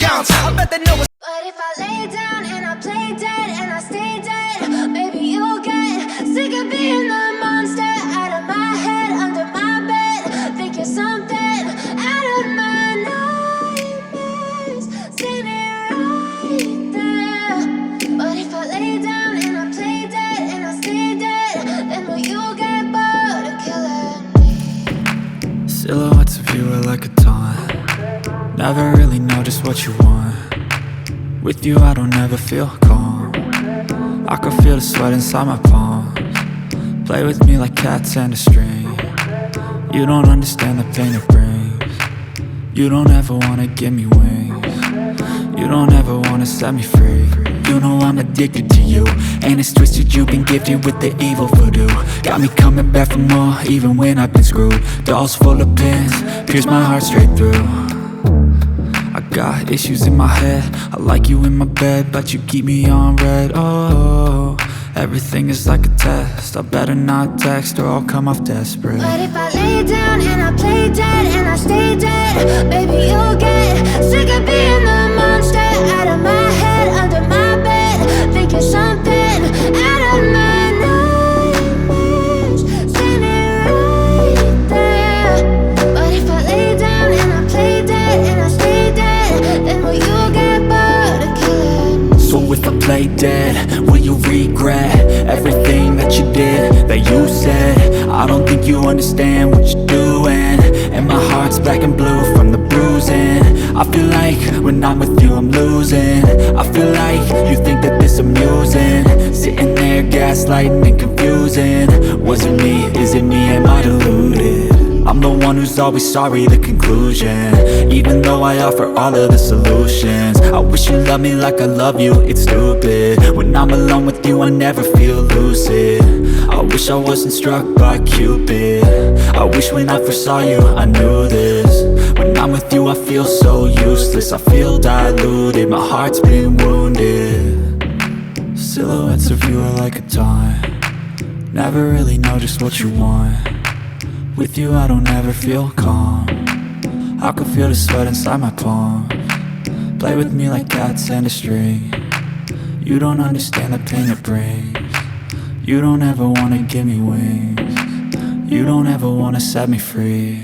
downtown. I bet they know what's. But if I lay down and I play dead and I stay dead, maybe you'll get sick of being the monster out of my head, under my bed. Think you're something out of my nightmares, standing right there. But if I lay down and I play dead and I stay dead, then will you get bored of killing me? Silhouettes of you are like a taunt. Never really know just what you want. With you I don't ever feel calm. I can feel the sweat inside my palms. Play with me like cats and a string. You don't understand the pain it brings. You don't ever wanna give me wings. You don't ever wanna set me free. You know I'm addicted to you, and it's twisted, you've been gifted with the evil voodoo. Got me coming back for more, even when I've been screwed. Dolls full of pins, pierce my heart straight through. I got issues in my head, I like you in my bed, but you keep me on red. Oh, everything is like a test. I better not text or I'll come off desperate. But if I lay down and I play dead and I stay dead, baby you'll get sick of being the monster out of my head, under my bed. Think you're something out of my nightmares, standing right there. But if I lay down and I play dead and I stay dead, then will you get bored of killing me? So if I play dead, will you regret everything that you did, that you said? I don't think you understand what you're doing, and my heart's black and blue from the bruising. I feel like when I'm with you I'm losing. I feel like you think that this amusing, sitting there gaslighting and confusing. Was it me? Is it me? Am I deluded? I'm the one who's always sorry, the conclusion. Even though I offer all of the solutions, I wish you loved me like I love you, it's stupid. When I'm alone with you I never feel lucid. I wish I wasn't struck by Cupid. I wish when I first saw you I knew this. When I'm with you I feel so useless, I feel diluted, my heart's been wounded. Silhouettes of you are like a taunt. Never really know just what you want. With you I don't ever feel calm. I can feel the sweat inside my palms. Play with me like cats and a string. You don't understand the pain it brings. You don't ever wanna give me wings. You don't ever wanna set me free.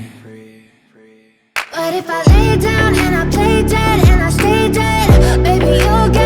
But if I lay down and I play dead and I stay dead, baby you'll get